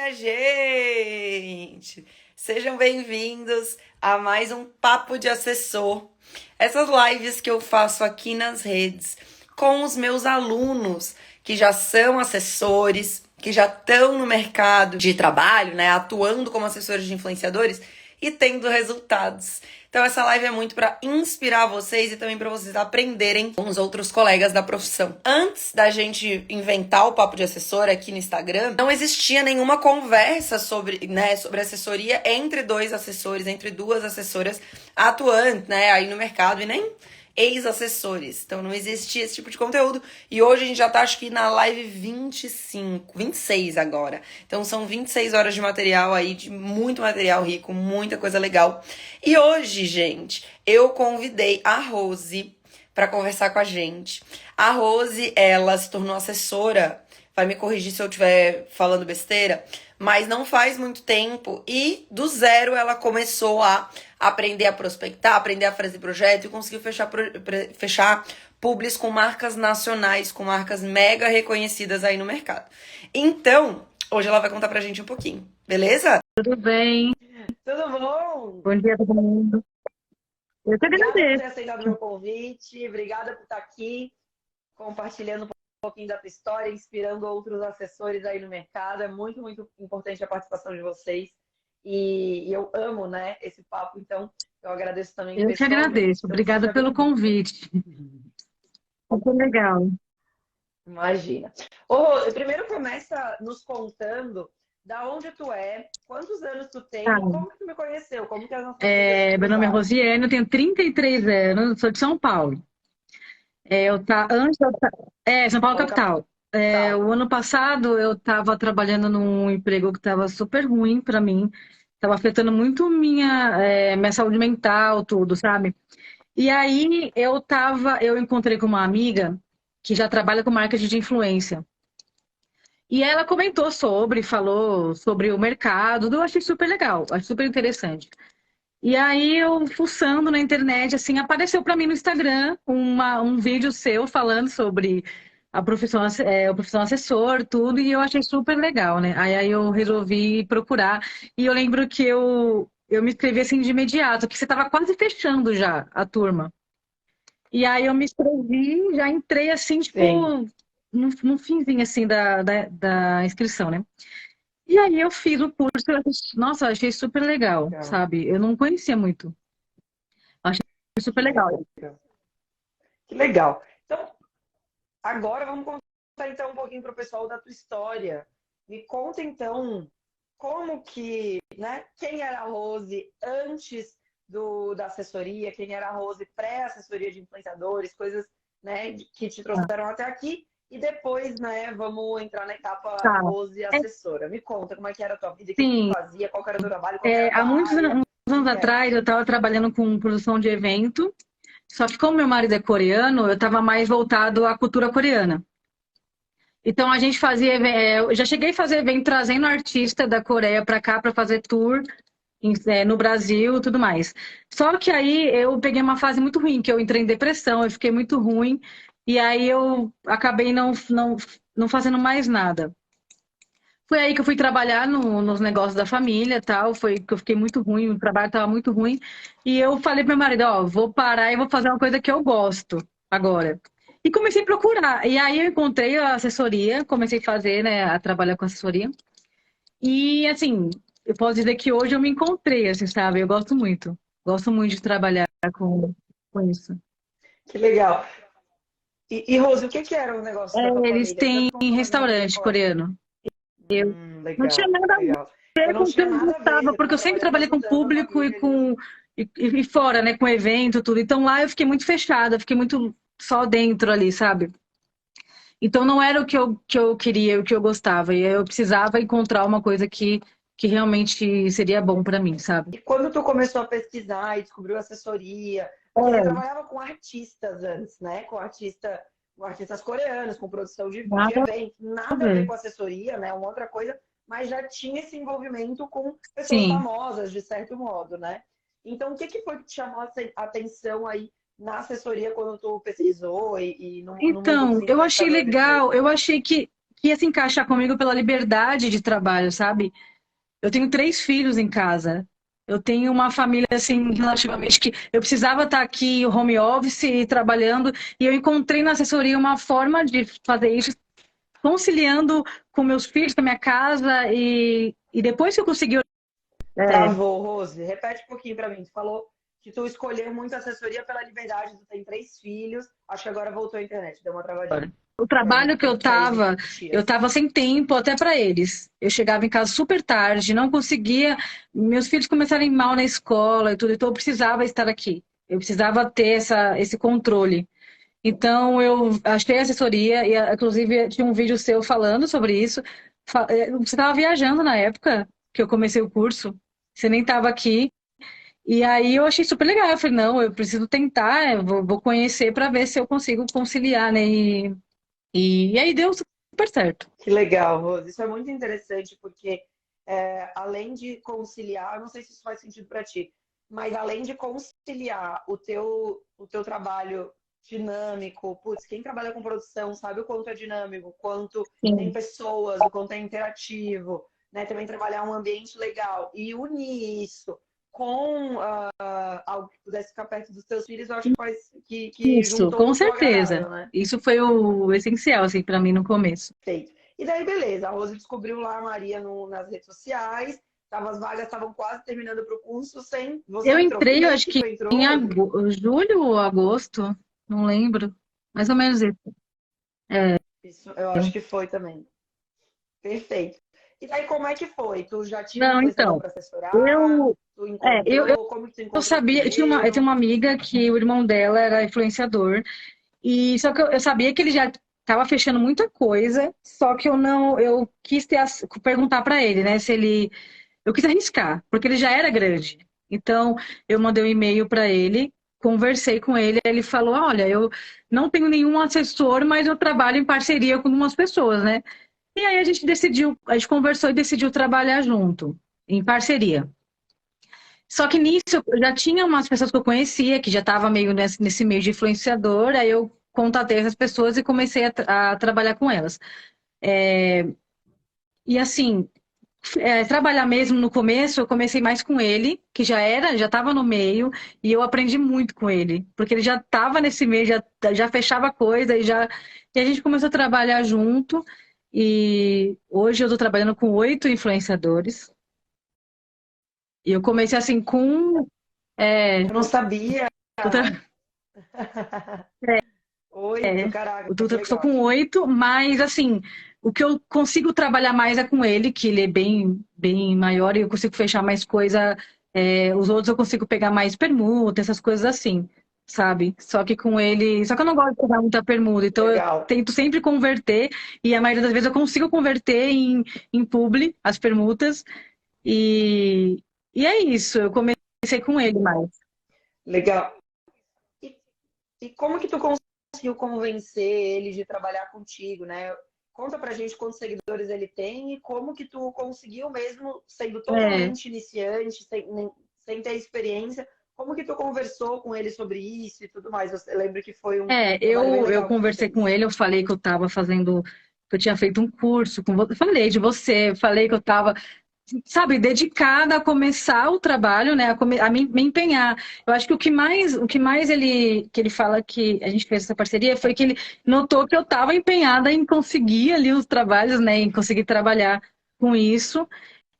minha gente! Sejam bem-vindos a mais um Papo de Assessor. Essas lives que eu faço aqui nas redes com os meus alunos que já são assessores, que já estão no mercado de trabalho, né, atuando como assessores de influenciadores e tendo resultados. Então essa live é muito para inspirar vocês e também para vocês aprenderem com os outros colegas da profissão. Antes da gente inventar o papo de assessor aqui no Instagram, não existia nenhuma conversa sobre, sobre assessoria entre dois assessores, entre duas assessoras atuantes, né, aí no mercado e nem ex-assessores. Então não existia esse tipo de conteúdo. E hoje a gente já tá, acho que na live 26 agora. Então são 26 horas de material aí, de muito material rico, muita coisa legal. E hoje, gente, eu convidei a Rose para conversar com a gente. A Rose, ela se tornou assessora, vai me corrigir se eu estiver falando besteira, mas não faz muito tempo e do zero ela começou a aprender a prospectar, aprender a fazer projeto e conseguiu fechar publis com marcas nacionais, com marcas mega reconhecidas aí no mercado. Então, hoje ela vai contar pra gente um pouquinho, beleza? Tudo bem? Tudo bom? Bom dia a todo mundo. Eu que Obrigada por ter agradeço. aceitado meu convite, obrigada por estar aqui compartilhando um pouquinho da tua história, inspirando outros assessores aí no mercado. É muito, muito importante a participação de vocês. E eu amo, né, esse papo, então eu agradeço também Eu que pessoalmente. agradeço. Então Obrigada seja pelo bem-vindo. convite. Muito legal. Imagina. Ô, primeiro começa nos contando da onde tu é, quantos anos tu Tá. tem e como que tu me conheceu, como que as nossas vidas se Meu nome é cruzaram. Rosiane, eu tenho 33 anos, sou de São Paulo. São Paulo Paulo capital. capital. O ano passado eu estava trabalhando num emprego que estava super ruim para mim, estava afetando muito minha saúde mental, tudo, sabe? E aí eu encontrei com uma amiga que já trabalha com marketing de influência. E ela comentou falou sobre o mercado, eu achei super legal, achei super interessante. E aí eu fuçando na internet, assim, apareceu para mim no Instagram um vídeo seu falando sobre a profissão assessor, tudo, e eu achei super legal, né? Aí eu resolvi procurar, e eu lembro que eu me inscrevi assim de imediato, que você estava quase fechando já a turma. E aí eu me inscrevi, já entrei assim, tipo, Sim. no finzinho assim da inscrição, né? E aí eu fiz o curso, nossa, eu achei super legal, Legal. sabe? Eu não conhecia muito. Achei super Que legal. legal. Que legal. Então, agora vamos contar então um pouquinho para o pessoal da tua história. Me conta então como que, né? Quem era a Rose antes da assessoria, quem era a Rose pré-assessoria de influenciadores, coisas, né, que te trouxeram até aqui. E depois, né, vamos entrar na etapa Tá. Rose É, assessora. Me conta como é que era a tua vida, o que que tu sim, fazia, qual que era o teu trabalho, qual que era a há tua área, uns o que anos que era? atrás eu estava trabalhando com produção de evento, só que como meu marido é coreano, eu estava mais voltado à cultura coreana. Então a gente eu já cheguei a fazer evento trazendo artista da Coreia para cá para fazer tour no Brasil e tudo mais. Só que aí eu peguei uma fase muito ruim, que eu entrei em depressão, eu fiquei muito ruim, e aí eu acabei não fazendo mais nada. Foi aí que eu fui trabalhar nos negócios da família e tal, foi que eu fiquei muito ruim, o trabalho estava muito ruim, e eu falei pro meu marido, ó, vou parar e vou fazer uma coisa que eu gosto agora. E comecei a procurar, e aí eu encontrei a assessoria, comecei a fazer, né, a trabalhar com assessoria, e assim, eu posso dizer que hoje eu me encontrei, assim, sabe? Eu gosto muito de trabalhar com isso. Que legal. E Rose, o que que era o negócio da tua Eles família? têm Tanto com a família restaurante com a... coreano. Eu não tinha Legal, nada a legal. Então ver com não o que tinha eu nada a ver, gostava, você porque estava eu sempre trabalhando trabalhei com ajudando a público família ali. e fora, né, com evento, tudo. Então lá eu fiquei muito fechada, fiquei muito só dentro ali, sabe? Então não era que eu queria, o que eu gostava. E eu precisava encontrar uma coisa que realmente seria bom pra mim, sabe? E quando tu começou a pesquisar e descobriu assessoria, porque você É, trabalhava com artistas antes, né? Com artistas coreanos, com produção de nada eventos, a nada a ver ver. com assessoria, né? Uma outra coisa, mas já tinha esse envolvimento com pessoas Sim. famosas, de certo modo, né? Então, o que que foi que te chamou a atenção aí na assessoria quando tu pesquisou e no mundo dos Então, eu achei influenciadores legal, mesmo? eu achei que que ia se encaixar comigo pela liberdade de trabalho, sabe? Eu tenho 3 filhos em casa. Eu tenho uma família, assim, relativamente que eu precisava estar aqui, home office, trabalhando, e eu encontrei na assessoria uma forma de fazer isso, conciliando com meus filhos, com a minha casa, e depois que eu consegui. Travou, Rose. Repete um pouquinho para mim. Tu falou que tu escolheu muito assessoria pela liberdade, tu tem 3 filhos. Acho que agora voltou a internet, deu uma travadinha. O trabalho que Que aí eu repetia. tava sem tempo até para eles. Eu chegava em casa super tarde, não conseguia. Meus filhos começaram mal na escola e tudo, então eu precisava estar aqui. Eu precisava ter esse controle. Então eu achei a assessoria e inclusive tinha um vídeo seu falando sobre isso. Você estava viajando na época que eu comecei o curso. Você nem estava aqui. E aí eu achei super legal. Eu falei, não, eu preciso tentar, eu vou conhecer para ver se eu consigo conciliar, né? E aí deu super certo. Que legal, Rose. Isso é muito interessante porque além de conciliar, eu não sei se isso faz sentido para ti, mas além de conciliar o teu trabalho dinâmico, putz, quem trabalha com produção sabe o quanto é dinâmico, o quanto tem Sim, pessoas, o quanto é interativo, né? Também trabalhar um ambiente legal e unir isso com algo que pudesse ficar perto dos teus filhos, eu acho que faz que isso, juntou o com útil ao certeza. agradável, né? Isso foi o essencial, assim, para mim no começo. Feito. E daí, beleza, a Rose descobriu lá a Maria nas redes sociais, as vagas estavam quase terminando para o curso, sem. Você Eu entrou. Que entrei, eu mês acho que que tu entrou, em Rose? julho ou agosto, não lembro. Mais ou menos isso. Isso, eu acho que foi também. Perfeito. E daí, como é que foi? Tu já tinha um Não, influenciador então, para assessorar? eu, Tu é, eu, encontrou? Como que tu eu encontrou sabia, eu tinha primeiro? uma amiga que o irmão dela era influenciador, e só que eu sabia que ele já estava fechando muita coisa, só que eu quis perguntar para ele, né, se ele, eu quis arriscar, porque ele já era grande. Então, eu mandei um e-mail para ele, conversei com ele, ele falou: "Olha, eu não tenho nenhum assessor, mas eu trabalho em parceria com algumas pessoas, né?" E aí a gente conversou e decidiu trabalhar junto, em parceria. Só que nisso eu já tinha umas pessoas que eu conhecia, que já estava meio nesse meio de influenciador, aí eu contatei essas pessoas e comecei a trabalhar com elas. E assim, trabalhar mesmo no começo, eu comecei mais com ele, que já estava no meio, e eu aprendi muito com ele, porque ele já estava nesse meio, já fechava coisa, e a gente começou a trabalhar junto, e hoje eu estou trabalhando com 8 influenciadores, e eu comecei assim com. É, Eu não sabia. tô tra- Oito, eu caraca, que estou legal. com 8, mas assim, o que eu consigo trabalhar mais é com ele, que ele é bem maior e eu consigo fechar mais coisa. Os outros eu consigo pegar mais permuta, essas coisas assim, sabe? Só que com ele. Só que eu não gosto de pegar muita permuta, então eu Legal. tento sempre converter, e a maioria das vezes eu consigo converter em publi as permutas, e, e é isso, eu comecei com ele mais. Legal. E, e como que tu conseguiu convencer ele de trabalhar contigo, né? Conta pra gente quantos seguidores ele tem e como que tu conseguiu mesmo, sendo É, totalmente iniciante, sem ter experiência, como que tu conversou com ele sobre isso e tudo mais? Você lembra que foi um trabalho bem eu legal que tu conversei com fez. ele, eu falei que eu estava fazendo, que eu tinha feito um curso com você, falei de você, falei que eu estava, sabe, dedicada a começar o trabalho, né, a me empenhar. Eu acho que o que mais que ele fala que a gente fez essa parceria foi que ele notou que eu estava empenhada em conseguir ali os trabalhos, né, em conseguir trabalhar com isso,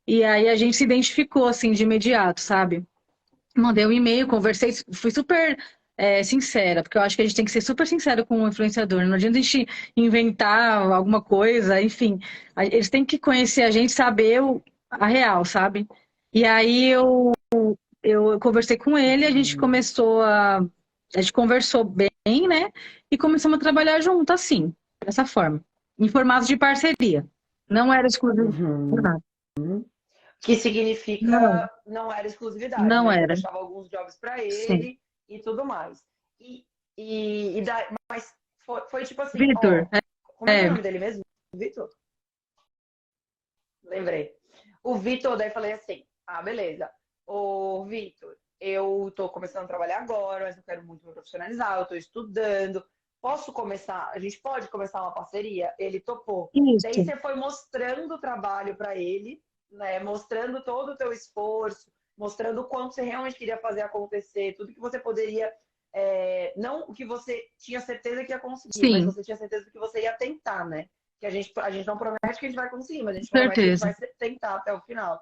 e aí a gente se identificou assim de imediato, sabe? Mandei um e-mail, conversei, fui super sincera, porque eu acho que a gente tem que ser super sincero com o influenciador. Não adianta a gente inventar alguma coisa, enfim. Eles têm que conhecer a gente, saber a real, sabe? E aí eu conversei com ele, a gente Uhum. começou a. A gente conversou bem, né? E começamos a trabalhar junto, assim, dessa forma. Em formato de parceria. Não era exclusivo. Uhum. Que significa Não, não era exclusividade, não né? Tu era. deixava alguns jobs para Sim. ele e tudo mais. Mas foi tipo assim, Vitor, ó, como é que é o é, nome dele mesmo? Vitor? Lembrei. O Vitor, daí falei assim: ah, beleza. Ô, Vitor, eu tô começando a trabalhar agora, mas eu quero muito me profissionalizar, eu tô estudando. posso começar? A gente pode começar uma parceria? Ele topou. Daí Isso. você foi mostrando o trabalho para ele, né? Mostrando todo o teu esforço, mostrando o quanto você realmente queria fazer acontecer, tudo que você poderia, não o que você tinha certeza que ia conseguir, mas Sim, você tinha certeza do que você ia tentar, né? Que a gente não promete que a gente vai conseguir, mas a gente com promete que a gente certeza. vai tentar até o final.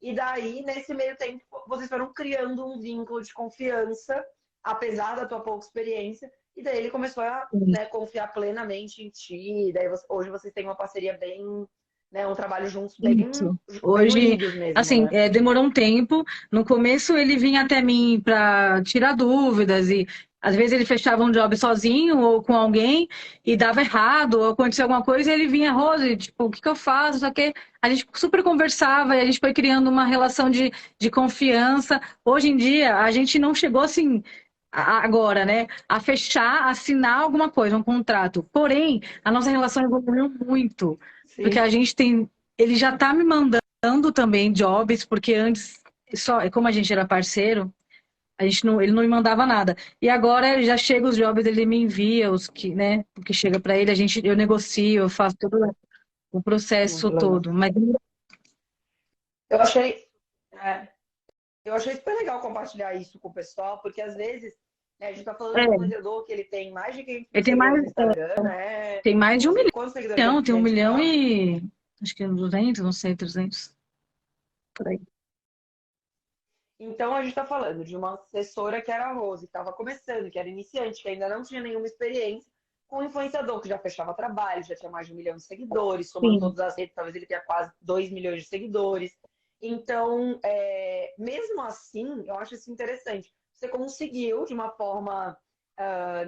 E daí, nesse meio tempo, vocês foram criando um vínculo de confiança, apesar da tua pouca experiência, e daí ele começou a, né, confiar plenamente em ti. Daí hoje vocês têm uma parceria bem, né, um trabalho juntos bem, Isso. bem Hoje, unidos mesmo, assim, né? demorou um tempo. No começo ele vinha até mim para tirar dúvidas e às vezes ele fechava um job sozinho ou com alguém e dava errado ou acontecia alguma coisa e ele vinha, Rose, tipo, o que que eu faço? Só que a gente super conversava e a gente foi criando uma relação de confiança. Hoje em dia, a gente não chegou assim agora, né, a fechar, assinar alguma coisa, um contrato. Porém, a nossa relação evoluiu muito. Porque Sim. a gente tem. Ele já tá me mandando também jobs, porque antes, só como a gente era parceiro, a gente não, ele não me mandava nada. E agora já chega os jobs, ele me envia os que, né? O que chega para ele, eu negocio, eu faço todo o processo Muito legal. todo. Mas Eu achei, é, eu achei super legal compartilhar isso com o pessoal, porque às vezes, né, a gente tá falando de um é, influenciador que ele tem mais de 500 mil ele seguidores no Instagram, né? tem mais de Não um sei quantos seguidores milhão, tem um ele tinha milhão falado. e acho que 200, não sei, 300 por aí. Então, a gente está falando de uma assessora que era a Rose, que estava começando, que era iniciante, que ainda não tinha nenhuma experiência, com um influenciador que já fechava trabalho, já tinha mais de 1 milhão de seguidores, somando Sim, todas as redes, talvez ele tenha quase 2 milhões de seguidores. Então, mesmo assim, eu acho isso interessante. Você conseguiu, de uma forma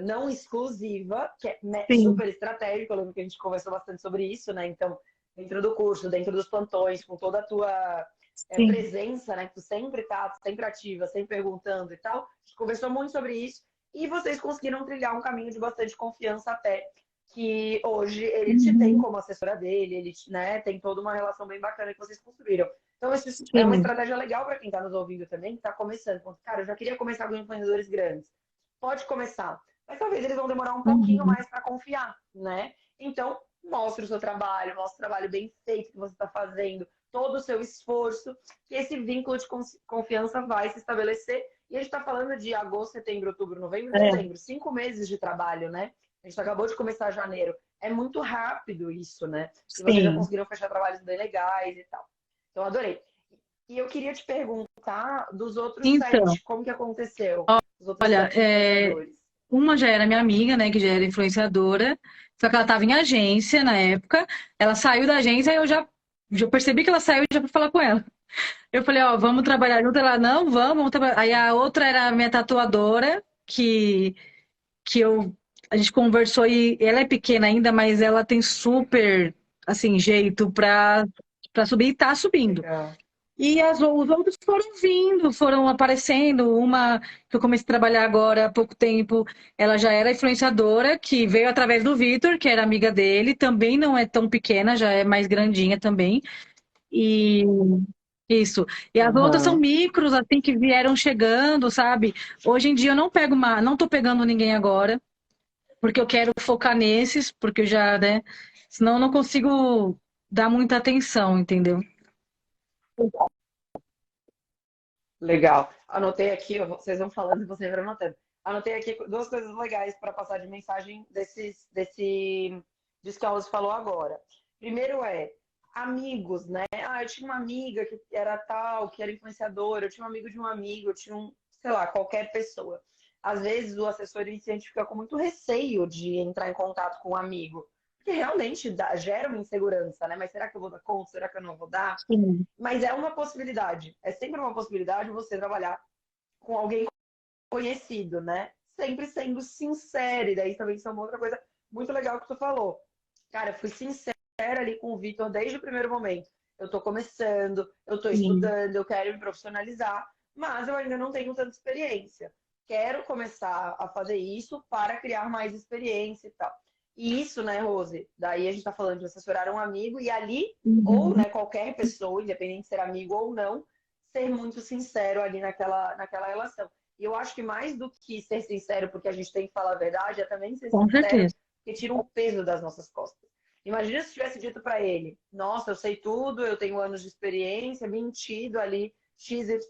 não exclusiva, que é sim, super estratégico, eu lembro que a gente conversou bastante sobre isso, né? Então, dentro do curso, dentro dos plantões, com toda a tua sim. presença, né? Que tu sempre tá, sempre ativa, sempre perguntando e tal. A gente conversou muito sobre isso. E vocês conseguiram trilhar um caminho de bastante confiança até que hoje ele te tem Uhum, como assessora dele, ele, né, tem toda uma relação bem bacana que vocês construíram. Então, isso é uma sim. estratégia legal para quem está nos ouvindo também, que está começando. Cara, eu já queria começar com influenciadores grandes. Pode começar, mas talvez eles vão demorar um pouquinho Uhum, mais para confiar, né? Então, mostre o seu trabalho, mostre o trabalho bem feito que você está fazendo, todo o seu esforço, que esse vínculo de confiança vai se estabelecer. E a gente está falando de agosto, setembro, outubro, novembro, é, dezembro, 5 meses de trabalho, né? A gente acabou de começar janeiro. É muito rápido isso, né? E vocês já sim. conseguiram fechar trabalhos bem legais e tal. Então, adorei. E eu queria te perguntar dos outros Então, 7, como que aconteceu? Os outros olha, 7 influenciadores. uma já era minha amiga, né, que já era influenciadora, só que ela estava em agência na época. Ela saiu da agência e já percebi que ela saiu já para falar com ela. Eu falei, ó, vamos trabalhar junto. Ela, não, vamos trabalhar. Aí a outra era a minha tatuadora, que a gente conversou e ela é pequena ainda, mas ela tem super, assim, jeito para subir e tá subindo. Legal. E os outros foram vindo, foram aparecendo. Uma que eu comecei a trabalhar agora há pouco tempo, ela já era influenciadora, que veio através do Vitor, que era amiga dele, também não é tão pequena, já é mais grandinha também. E isso. E as outras são Uhum. micros, assim, que vieram chegando, sabe? Hoje em dia eu não pego não tô pegando ninguém agora, porque eu quero focar nesses, porque eu já, né? Senão eu não consigo dar muita atenção, entendeu? Legal. Anotei aqui, vocês vão falando e você vai anotando. Anotei aqui duas coisas legais para passar de mensagem disso que a Rose falou agora. Primeiro amigos, né? Ah, eu tinha uma amiga que era tal, que era influenciadora, eu tinha um amigo de um amigo, eu tinha sei lá, qualquer pessoa. Às vezes o assessor iniciante fica com muito receio de entrar em contato com um amigo, porque realmente gera uma insegurança, né? Mas será que eu vou dar conta? Será que eu não vou dar? Sim. Mas é uma possibilidade. É sempre uma possibilidade você trabalhar com alguém conhecido, né? Sempre sendo sincero. E daí também isso é uma outra coisa muito legal que tu falou. Cara, eu fui sincera ali com o Vitor desde o primeiro momento. Eu tô começando, eu tô Sim. estudando, eu quero me profissionalizar, mas eu ainda não tenho tanta experiência. Quero começar a fazer isso para criar mais experiência e tal. E isso, né, Rose? Daí a gente tá falando de assessorar um amigo e ali, ou, Uhum. né, qualquer pessoa, independente de ser amigo ou não, ser muito sincero ali naquela relação. E eu acho que mais do que ser sincero, porque a gente tem que falar a verdade, é também ser Com sincero, certeza. porque tira um peso das nossas costas. Imagina se tivesse dito para ele: nossa, eu sei tudo, eu tenho anos de experiência, mentido ali, XYZ,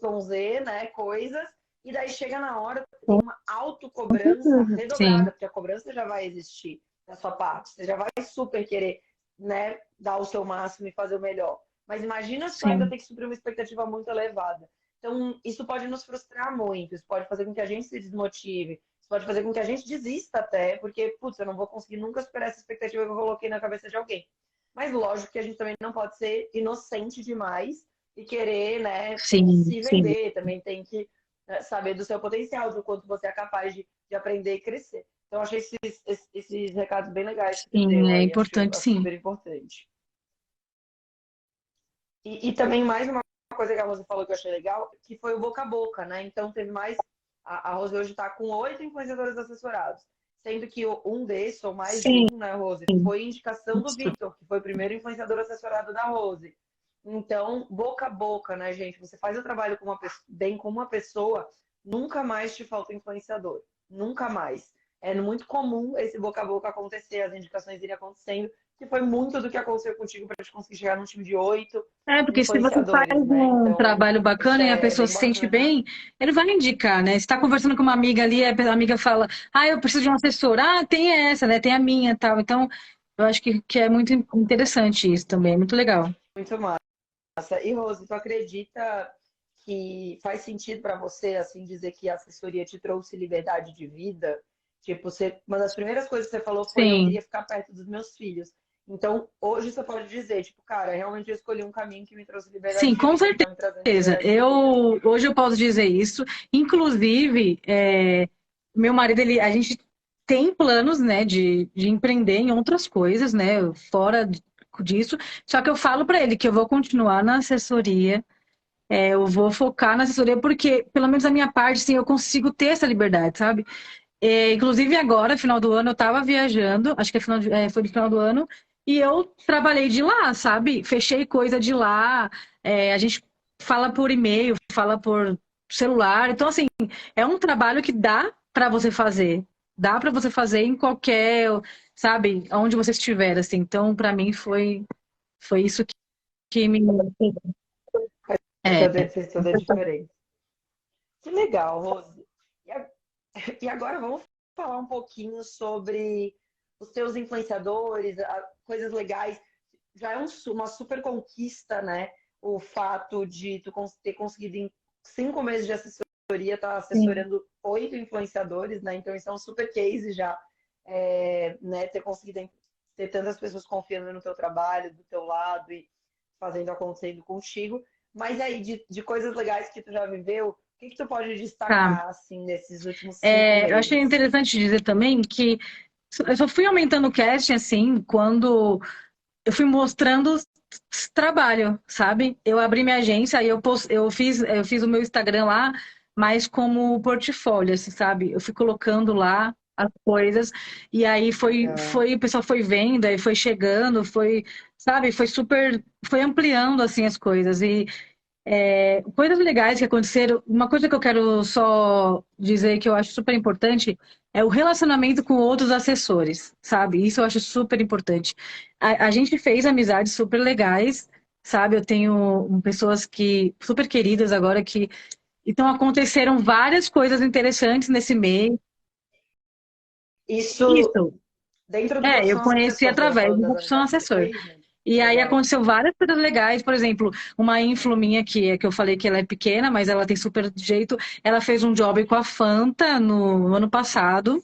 né, coisas, e daí chega na hora, tem uma Com autocobrança certeza. redobrada, Sim, porque a cobrança já vai existir da sua parte, você já vai super querer, né, dar o seu máximo e fazer o melhor. Mas imagina só ainda sim. ter que suprir uma expectativa muito elevada. Então, isso pode nos frustrar muito, isso pode fazer com que a gente se desmotive, isso pode fazer com que a gente desista até, porque, putz, eu não vou conseguir nunca superar essa expectativa que eu coloquei na cabeça de alguém. Mas lógico que a gente também não pode ser inocente demais e querer, né, Sim, se sim. vender, também tem que saber do seu potencial, do quanto você é capaz de aprender e crescer. Então, eu achei esses recados bem legais que tu deu Sim, é aí, importante, acho sim. super importante. E também mais uma coisa que a Rose falou que eu achei legal, que foi o boca a boca, né? Então teve mais. A Rose hoje está com 8 influenciadores assessorados, sendo que um desses, ou mais de Sim. um, né, Rose, foi indicação do Victor, que foi o primeiro influenciador assessorado da Rose. Então, boca a boca, né, gente? Você faz o trabalho com bem com uma pessoa, nunca mais te falta influenciador. Nunca mais. É muito comum esse boca a boca acontecer, as indicações irem acontecendo, que foi muito do que aconteceu contigo para te conseguir chegar num time de 8 É, porque se você faz influenciadores, né? um Então, trabalho isso bacana e a é pessoa bem se sente bacana. bem, ele vai indicar, né? Você está conversando com uma amiga ali, a amiga fala, ah, eu preciso de um assessor. Ah, tem essa, né? Tem a minha, tal. Então, eu acho que é muito interessante isso também, muito legal. Muito massa. E, Rose, tu acredita que faz sentido para você, assim, dizer que a assessoria te trouxe liberdade de vida? Tipo, uma das primeiras coisas que você falou foi: eu Sim, queria ficar perto dos meus filhos. Então, hoje você pode dizer, tipo, cara, realmente eu escolhi um caminho que me trouxe liberdade sim, de com vida, que tá me trazendo certeza. liberdade de vida. Hoje eu posso dizer isso. Inclusive, meu marido, a gente tem planos, né, de empreender em outras coisas, né, fora disso. Só que eu falo para ele que eu vou continuar na assessoria. Eu vou focar na assessoria porque, pelo menos a minha parte, sim, eu consigo ter essa liberdade, sabe? Inclusive agora, final do ano, eu tava viajando, acho que foi no final do ano, e eu trabalhei de lá, sabe? Fechei coisa de lá, a gente fala por e-mail, fala por celular, então assim, é um trabalho que dá para você fazer em qualquer, sabe, onde você estiver, assim. Então, para mim foi isso que me é, Fez toda a diferença. Que legal, Rose. E E agora vamos falar um pouquinho sobre os teus influenciadores, coisas legais. Já é uma super conquista, né? O fato de tu ter conseguido em 5 meses de assessoria estar sim. assessorando 8 influenciadores, né? Então isso é um super case já, né? Ter conseguido ter tantas pessoas confiando no teu trabalho, do teu lado e fazendo acontecendo contigo. Mas aí, de coisas legais que tu já viveu, o que tu pode Tá. destacar, assim, nesses últimos cinco Eu achei meses? interessante dizer também que eu só fui aumentando o casting, assim, quando eu fui mostrando trabalho, sabe? Eu abri minha agência, aí eu fiz o meu Instagram lá, mas como portfólio, assim, sabe? Eu fui colocando lá as coisas, e aí o pessoal foi vendo, aí foi chegando, sabe? Foi ampliando, assim, as coisas. E coisas legais que aconteceram. Uma coisa que eu quero só dizer que eu acho super importante é o relacionamento com outros assessores, sabe? Isso eu acho super importante. A gente fez amizades super legais, sabe? Eu tenho pessoas que super queridas agora que então aconteceram várias coisas interessantes nesse mês. Isso Isso, dentro do eu profissão conheci assessor, você está através falando do das profissional amizades que você assessor. fez, né? E aí Legal. aconteceu várias coisas legais, por exemplo, uma influ minha que eu falei que ela é pequena, mas ela tem super jeito. Ela fez um job com a Fanta no ano passado.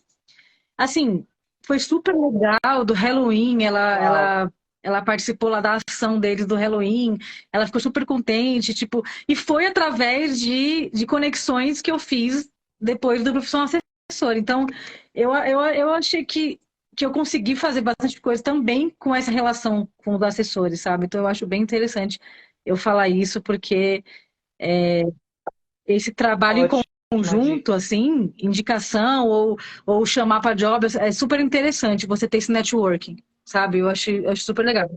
Assim, foi super legal do Halloween. Uau. Ela participou lá da ação deles do Halloween. Ela ficou super contente, tipo, e foi através de conexões que eu fiz depois do profissional assessor. Então, eu achei que eu consegui fazer bastante coisa também com essa relação com os assessores, sabe? Então, eu acho bem interessante eu falar isso, porque esse trabalho em Ótima conjunto, dica. assim, indicação ou chamar para job, é super interessante você ter esse networking, sabe? Eu acho super legal.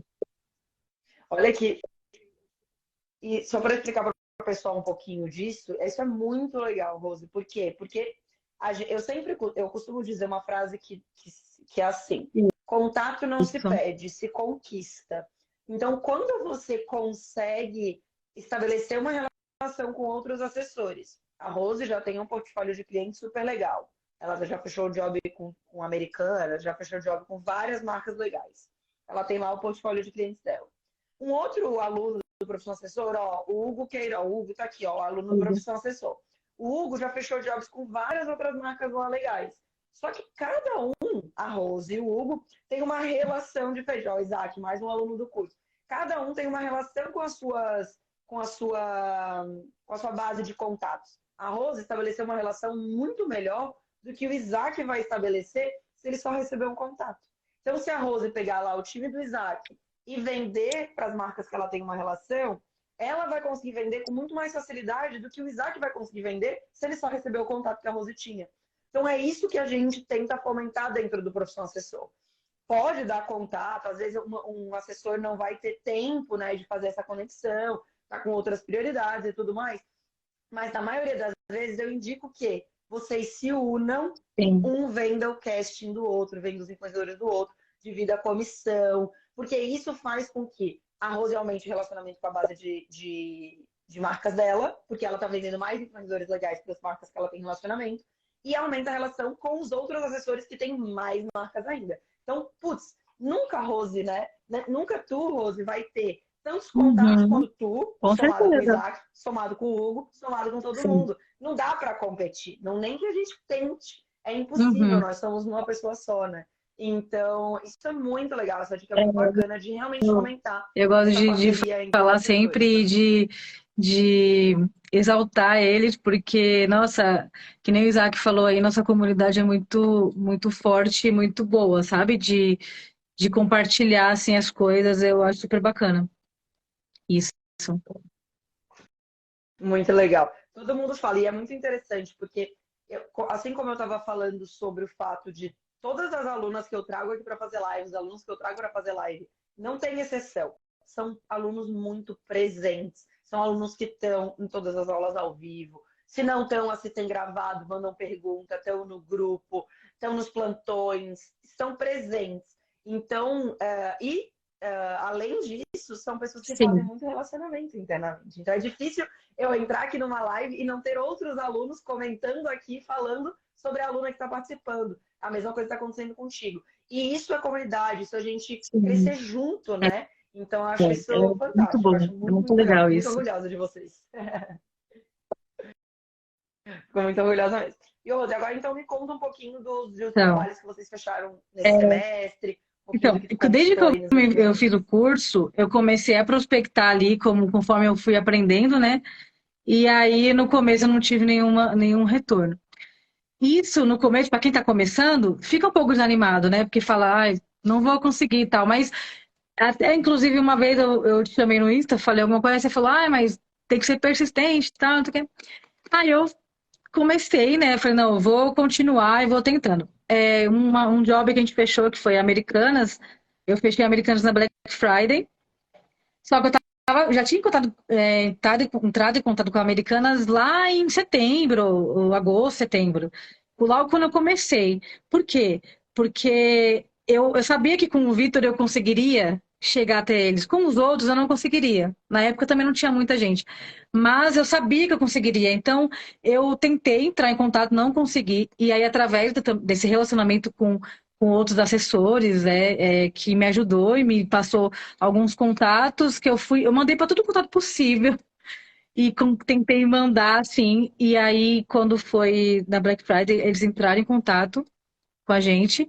Olha aqui, e só para explicar para pessoal um pouquinho disso, isso é muito legal, Rose. Por quê? Porque eu costumo dizer uma frase que é assim: contato não se Isso. pede, se conquista. Então, quando você consegue estabelecer uma relação com outros assessores, a Rose já tem um portfólio de clientes super legal. Ela já fechou job com Americanas, já fechou job com várias marcas legais. Ela tem lá o portfólio de clientes dela. Um outro aluno do profissão assessor, ó, o Hugo Queira, o Hugo tá aqui, ó, aluno do profissão assessor. O Hugo já fechou jobs com várias outras marcas lá legais. Só que cada um, a Rose e o Hugo, tem uma relação diferente. Ó, o Isaac, mais um aluno do curso. Cada um tem uma relação com a sua base de contatos. A Rose estabeleceu uma relação muito melhor do que o Isaac vai estabelecer se ele só receber um contato. Então, se a Rose pegar lá o time do Isaac e vender para as marcas que ela tem uma relação, ela vai conseguir vender com muito mais facilidade do que o Isaac vai conseguir vender se ele só receber o contato que a Rose tinha. Então, é isso que a gente tenta fomentar dentro do profissão assessor. Pode dar contato, às vezes um assessor não vai ter tempo, né, de fazer essa conexão, tá com outras prioridades e tudo mais, mas na maioria das vezes eu indico que vocês se unam, Sim. um venda o casting do outro, venda os influenciadores do outro, divida a comissão, porque isso faz com que a Rose aumente o relacionamento com a base de marcas dela, porque ela está vendendo mais influenciadores legais para as marcas que ela tem relacionamento, e aumenta a relação com os outros assessores que têm mais marcas ainda. Então, putz, nunca a Rose, né? Nunca tu, Rose, vai ter tantos contatos quanto tu, Com somado com o certeza. Isaac, somado com o Hugo, somado com todo Sim. mundo. Não dá para competir, não nem que a gente tente. É impossível, nós somos uma pessoa só, né? Então, isso é muito legal, essa dica é muito bacana de realmente fomentar Eu gosto essa de parceria entre falar os assessores. sempre de exaltar eles, porque, nossa, que nem o Isaac falou aí, nossa comunidade é muito, muito forte e muito boa, sabe? De compartilhar, assim, as coisas, eu acho super bacana. Isso. Muito legal. Todo mundo fala, e é muito interessante, porque assim como eu estava falando sobre o fato de todas as alunas que eu trago aqui para fazer live, os alunos que eu trago para fazer live, não tem exceção. São alunos muito presentes, são alunos que estão em todas as aulas ao vivo. Se não estão, assistem gravado, mandam pergunta, estão no grupo, estão nos plantões, estão presentes. Então, além disso, são pessoas que fazem Sim. muito relacionamento internamente. Então é difícil eu entrar aqui numa live e não ter outros alunos comentando aqui, falando sobre a aluna que está participando. A mesma coisa está acontecendo contigo. E isso é comunidade, isso é a gente crescer junto, né? Então eu acho isso fantástico. Muito bom, Eu acho é muito legal. legal Fico muito isso. orgulhosa de vocês. Fico muito orgulhosa mesmo. E Rose, agora então me conta um pouquinho dos trabalhos que vocês fecharam nesse semestre. Então, desde que eu fiz o curso, eu comecei a prospectar ali, conforme eu fui aprendendo, né? E aí, no começo, eu não tive nenhum retorno. Isso, no começo, para quem está começando, fica um pouco desanimado, né? Porque fala, ai, não vou conseguir e tal. Mas, até, inclusive, uma vez eu te chamei no Insta, falei alguma coisa, você falou, ai, mas tem que ser persistente e tal, não sei o quê. Aí eu comecei, né? Falei, não, eu vou continuar e vou tentando. Um job que a gente fechou, que foi Americanas, eu fechei Americanas na Black Friday, só que eu já tinha entrado em contato com Americanas lá em setembro, ou agosto, setembro, logo quando eu comecei. Por quê? Porque eu sabia que com o Vitor eu conseguiria chegar até eles. Com os outros eu não conseguiria. Na época também não tinha muita gente. Mas eu sabia que eu conseguiria. Então eu tentei entrar em contato, não consegui. E aí, através desse relacionamento com outros assessores, que me ajudou e me passou alguns contatos que eu mandei para todo contato possível. E tentei mandar, assim, e aí, quando foi na Black Friday, eles entraram em contato com a gente,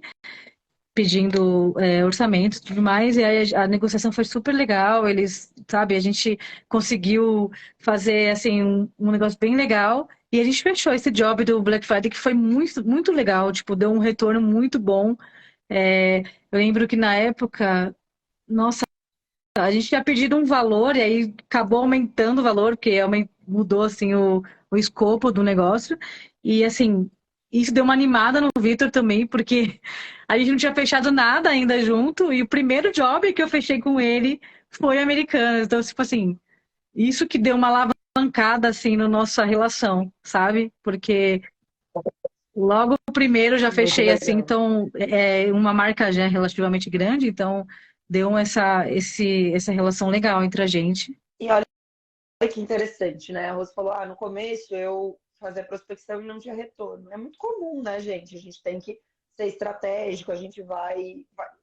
pedindo orçamento e tudo mais, e aí a negociação foi super legal, eles, sabe, a gente conseguiu fazer, assim, um negócio bem legal, e a gente fechou esse job do Black Friday, que foi muito, muito legal, tipo, deu um retorno muito bom. Eu lembro que na época, nossa, a gente tinha pedido um valor, e aí acabou aumentando o valor, porque mudou, assim, o escopo do negócio, e, assim, isso deu uma animada no Vitor também, porque a gente não tinha fechado nada ainda junto, e o primeiro job que eu fechei com ele foi Americanas. Então, tipo assim, isso que deu uma alavancada, assim, na nossa relação, sabe? Porque logo o primeiro já Muito fechei, assim, legal. então, uma marca já relativamente grande, então deu essa relação legal entre a gente. E olha que interessante, né? A Rose falou, no começo eu fazia prospecção e não tinha retorno. É muito comum, né, gente? A gente tem que ser estratégico, a gente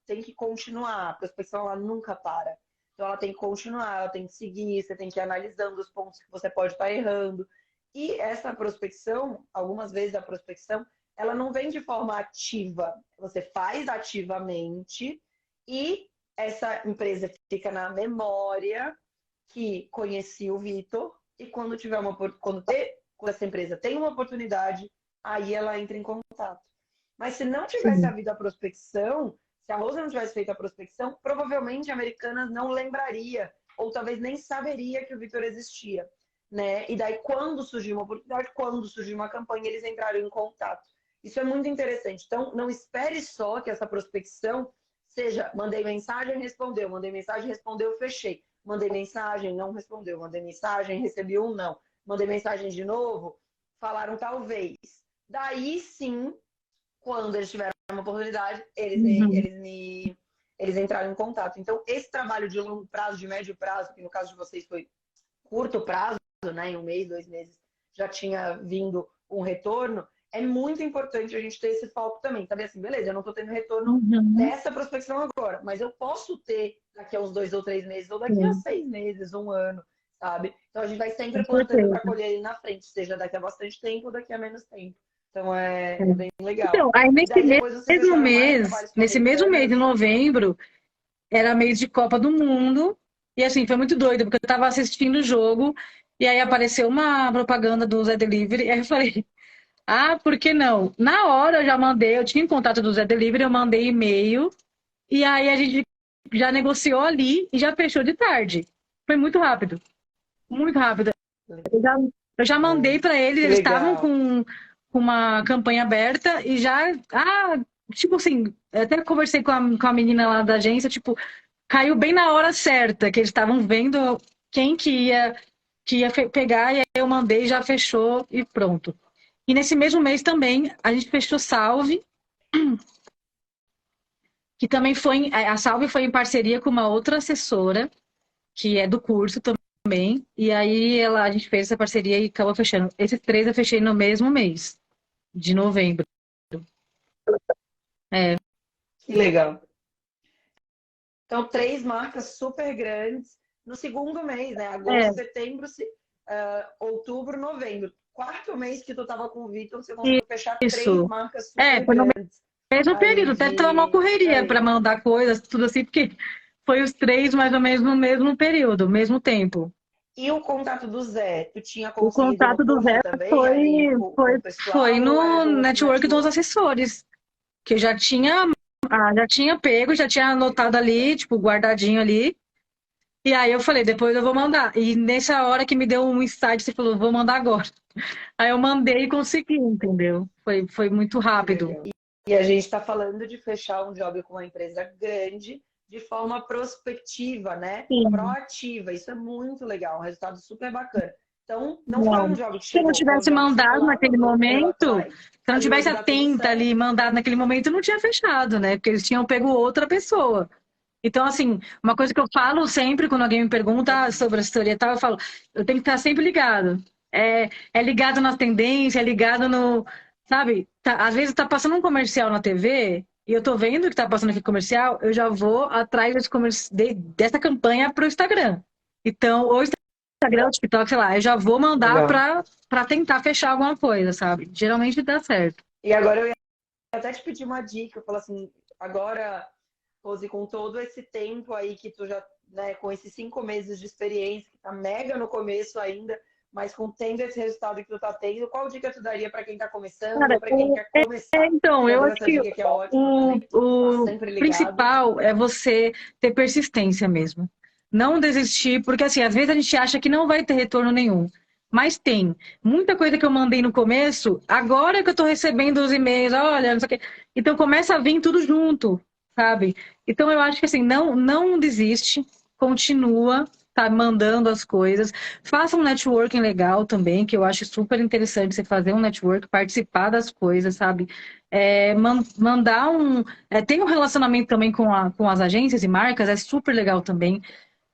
tem que continuar. A prospecção, ela nunca para. Então, ela tem que continuar, ela tem que seguir, você tem que ir analisando os pontos que você pode estar errando. E essa prospecção, algumas vezes a prospecção, ela não vem de forma ativa. Você faz ativamente e essa empresa fica na memória que conheci o Vitor e quando essa empresa tem uma oportunidade, aí ela entra em contato. Mas se não tivesse Sim. havido a prospecção, se a Rosa não tivesse feito a prospecção, provavelmente a Americanas não lembraria ou talvez nem saberia que o Vitor existia, né? E daí quando surgiu uma oportunidade, quando surgiu uma campanha, eles entraram em contato. Isso é muito interessante. Então, não espere só que essa prospecção seja mandei mensagem, respondeu, fechei. Mandei mensagem, não respondeu. Mandei mensagem, recebi um não. Mandei mensagem de novo, falaram talvez. Daí sim, quando eles tiveram uma oportunidade, Uhum. eles entraram em contato. Então, esse trabalho de longo prazo, de médio prazo, que no caso de vocês foi curto prazo, né, em um mês, 2 meses, já tinha vindo um retorno, é muito importante a gente ter esse foco também. Sabe assim, beleza, eu não estou tendo retorno Uhum. dessa prospecção agora, mas eu posso ter daqui a uns 2 ou 3 meses, ou daqui a Sim, 6 meses, um ano, sabe? Então a gente vai sempre com plantando para certeza. colher ele na frente, seja daqui a bastante tempo ou daqui a menos tempo. Então é É. bem legal. Então, aí E daí depois vocês fecharam mais trabalhos com nesse mesmo mês de Americanas. novembro, era mês de Copa do Mundo, e assim, foi muito doido, porque eu tava assistindo o jogo, e aí apareceu uma propaganda do Zé Delivery, e aí eu falei, por que não? Na hora eu já mandei, eu tinha contato do Zé Delivery, eu mandei e-mail, e aí a gente já negociou ali e já fechou de tarde. Foi muito rápido, muito rápido. Eu já, eu já mandei para eles, Que eles estavam legal. com uma campanha aberta e já, tipo assim, eu até conversei com a menina lá da agência, tipo, caiu bem na hora certa, que eles estavam vendo quem que ia pegar, e aí eu mandei, já fechou e pronto. E nesse mesmo mês também, a gente fechou Salve, que também foi, a Salve foi em parceria com uma outra assessora, que é do curso também, e aí a gente fez essa parceria e acabou fechando. Esses três eu fechei no mesmo mês, de novembro. É, Que legal. Então, 3 marcas super grandes no segundo mês, né? é Agosto, setembro, outubro, novembro. Quarto mês que tu tava com o Vitor, você conseguiu fechar três isso. marcas É, super foi no grandes mesmo aí período, até tava uma correria para aí. mandar coisas, tudo assim, porque foi os três mais ou menos no mesmo período, mesmo tempo. E o contato do Zé, tu tinha O conseguido no contato do curso Zé também, foi, ali com o foi pessoal, ou era no do outro network dos network? assessores, que já tinha pego, já tinha anotado ali, tipo, guardadinho ali. E aí eu falei, depois eu vou mandar. E nessa hora que me deu um insight, você falou, vou mandar agora. Aí eu mandei e consegui, entendeu? Foi muito Que rápido. legal. E a gente está falando de fechar um job com uma empresa grande de forma prospectiva, né? Sim. Proativa. Isso é muito legal, um resultado super bacana. Então, não foi Não. um job que Se eu não chegou, foi um tivesse job que chegou mandado lá naquele pela momento, Apply. se eu não Aí tivesse hoje dá tudo atenta ali, certo. mandado naquele momento, não tinha fechado, né? Porque eles tinham pego outra pessoa. Então, assim, uma coisa que eu falo sempre quando alguém me pergunta sobre a assessoria e tal, eu falo, eu tenho que estar sempre ligado. É ligado na tendência, é ligado no. Sabe? Às vezes tá passando um comercial na TV e eu tô vendo que tá passando aquele comercial, eu já vou atrás dessa campanha pro Instagram. Então, ou Instagram, ou TikTok, sei lá, eu já vou mandar Legal. pra tentar fechar alguma coisa, sabe? Geralmente dá certo. E agora eu ia até te pedir uma dica. Eu falo assim, agora, Rose, com todo esse tempo aí que tu já, né, com esses 5 meses de experiência, que tá mega no começo ainda, mas com tendo esse resultado que tu tá tendo, qual dica tu daria para quem tá começando Cara, ou para quem quer começar? então, Já eu deu acho essa que dica que é ótima também, tá o sempre ligado. principal é você ter persistência mesmo. Não desistir, porque assim, às vezes a gente acha que não vai ter retorno nenhum. Mas tem. Muita coisa que eu mandei no começo, agora que eu tô recebendo os e-mails, olha, não sei o quê. Então começa a vir tudo junto, sabe? Então eu acho que assim, não desiste, continua, sabe, mandando as coisas. Faça um networking legal também, que eu acho super interessante você fazer um network, participar das coisas, sabe? Mandar tem um relacionamento também com as agências e marcas, é super legal também.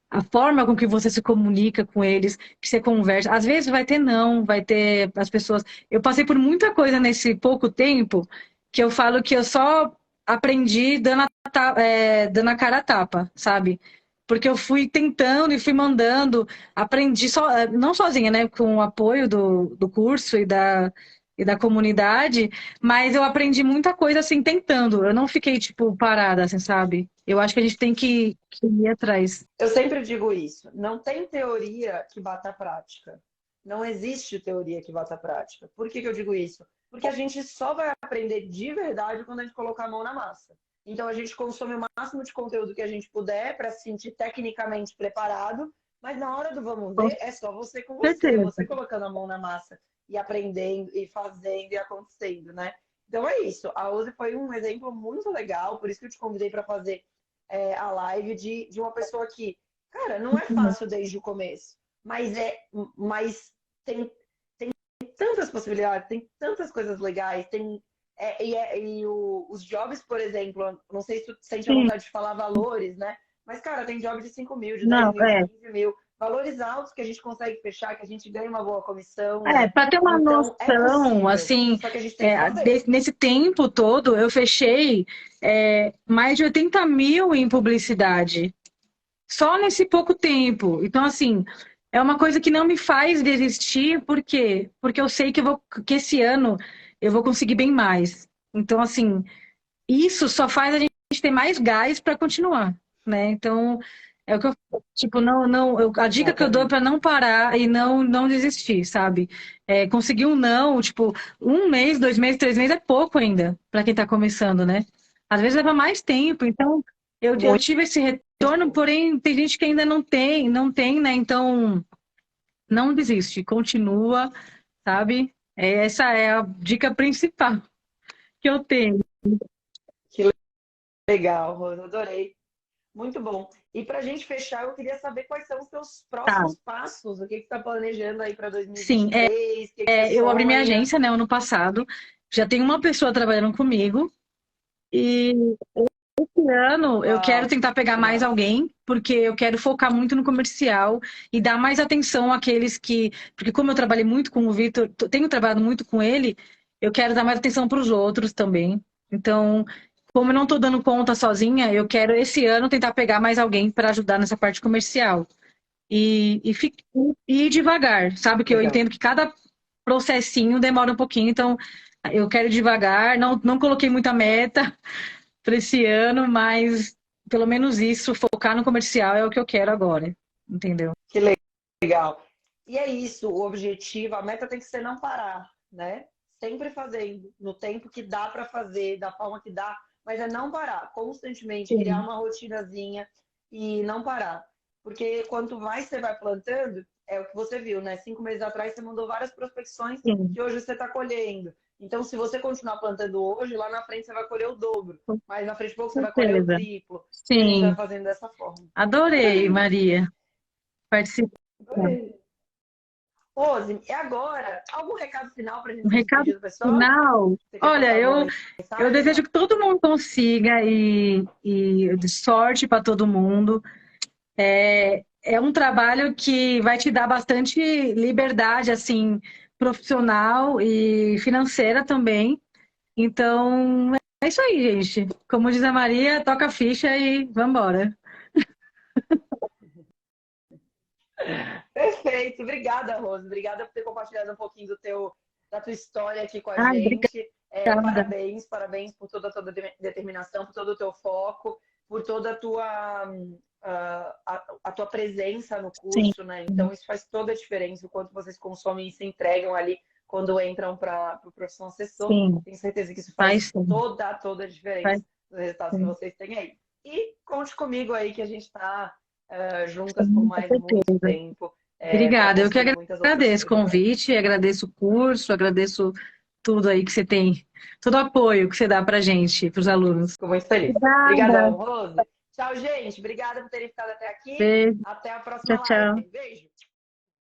A forma com que você se comunica com eles, que você conversa. Às vezes vai ter não, vai ter as pessoas. Eu passei por muita coisa nesse pouco tempo que eu falo que eu só aprendi dando a cara a tapa, sabe? Porque eu fui tentando e fui mandando, aprendi não sozinha, né? Com o apoio do curso e da comunidade, mas eu aprendi muita coisa assim tentando. Eu não fiquei, tipo, parada, assim, sabe? Eu acho que a gente tem que ir atrás. Eu sempre digo isso, não tem teoria que bata a prática. Não existe teoria que bata a prática. Por que que eu digo isso? Porque a gente só vai aprender de verdade quando a gente colocar a mão na massa. Então a gente consome o máximo de conteúdo que a gente puder para se sentir tecnicamente preparado, mas na hora do vamos Com ver, é só você com certeza. você colocando a mão na massa e aprendendo e fazendo e acontecendo, né? Então é isso. A Uzi foi um exemplo muito legal, por isso que eu te convidei para fazer a live de uma pessoa que, cara, não é fácil desde o começo, mas tem, tem tantas possibilidades, tem tantas coisas legais, os jobs, por exemplo, não sei se tu sente a Sim, vontade de falar valores, né? Mas, cara, tem job de 5 mil, de 10 não, mil, de 15 mil, valores altos que a gente consegue fechar, que a gente ganha uma boa comissão, né? para ter uma Então, é noção, possível, assim, só que a gente tem que fazer. nesse tempo todo, eu fechei mais de 80 mil em publicidade, só nesse pouco tempo. Então, assim, é uma coisa que não me faz desistir, por quê? Porque eu sei que esse ano eu vou conseguir bem mais. Então, assim, isso só faz a gente ter mais gás para continuar, né? Então, é o que eu, tipo, a dica que eu dou é para Exatamente. não parar e não desistir, sabe? Conseguir um não, tipo, 1 mês, 2 meses, 3 meses é pouco ainda para quem está começando, né? Às vezes leva mais tempo. Então, eu Muito tive esse retorno, pouco. porém tem gente que ainda não tem, né? Então, não desiste, continua, sabe? Essa é a dica principal que eu tenho. Que legal, Rosa, adorei. Muito bom. E para a gente fechar, eu queria saber quais são os seus Tá. próximos passos, o que que está planejando aí para Sim, 2023, o que que você eu abri minha sonha. agência, né, ano passado. Já tem uma pessoa trabalhando comigo. E esse ano eu quero Uau, tentar pegar que mais massa. alguém, porque eu quero focar muito no comercial e dar mais atenção àqueles que. Porque, como eu trabalhei muito com o Vitor, tenho trabalhado muito com ele, eu quero dar mais atenção para os outros também. Então, como eu não estou dando conta sozinha, eu quero esse ano tentar pegar mais alguém para ajudar nessa parte comercial. E ir devagar, sabe? Que eu Legal. entendo que cada processinho demora um pouquinho, então eu quero ir devagar. Não coloquei muita meta para esse ano, mas pelo menos isso, focar no comercial é o que eu quero agora, entendeu? Que legal. E é isso, o objetivo, a meta tem que ser não parar, né? Sempre fazendo, no tempo que dá para fazer, da forma que dá, mas é não parar, constantemente, criar Sim, uma rotinazinha e não parar. Porque quanto mais você vai plantando, é o que você viu, né? 5 meses atrás você mandou várias prospecções sim, que hoje você está colhendo. Então, se você continuar plantando hoje, lá na frente você vai colher o dobro. com Mais na frente de pouco você vai colher o certeza. triplo. E a gente vai Sim, fazendo dessa forma. adorei, Maria, participar. Adorei. Rose, e agora? Algum recado final para a Um gente se recado despedir do pessoal? final. Você quer Olha, passar alguma eu mensagem? desejo que todo mundo consiga e de sorte para todo mundo. É um trabalho que vai te dar bastante liberdade, assim, profissional e financeira também. Então, é isso aí, gente. Como diz a Maria, toca a ficha e vambora. Perfeito. Obrigada, Rose. Obrigada por ter compartilhado um pouquinho da tua história aqui com a Ai, gente. obrigada. Parabéns, parabéns por toda a tua determinação, por todo o teu foco, por toda a a tua presença no Sim, curso, né? Então, isso faz toda a diferença, o quanto vocês consomem e se entregam ali quando entram para o profissão assessor. sim, Tenho certeza que isso faz faz sim, toda a faz diferença dos resultados que sim. vocês têm aí. E conte comigo aí que a gente está juntas por Sim, com mais muito certeza. tempo para Obrigada. Eu que construir muitas outras agradeço o coisas aí. convite, agradeço o curso, agradeço tudo aí que você tem, todo o apoio que você dá pra gente, pros alunos. Fico muito feliz. Obrigada. Obrigadão, Rose. Tchau, gente. Obrigada por terem ficado até aqui. Beijo. Até a próxima Tchau, tchau. live. Beijo.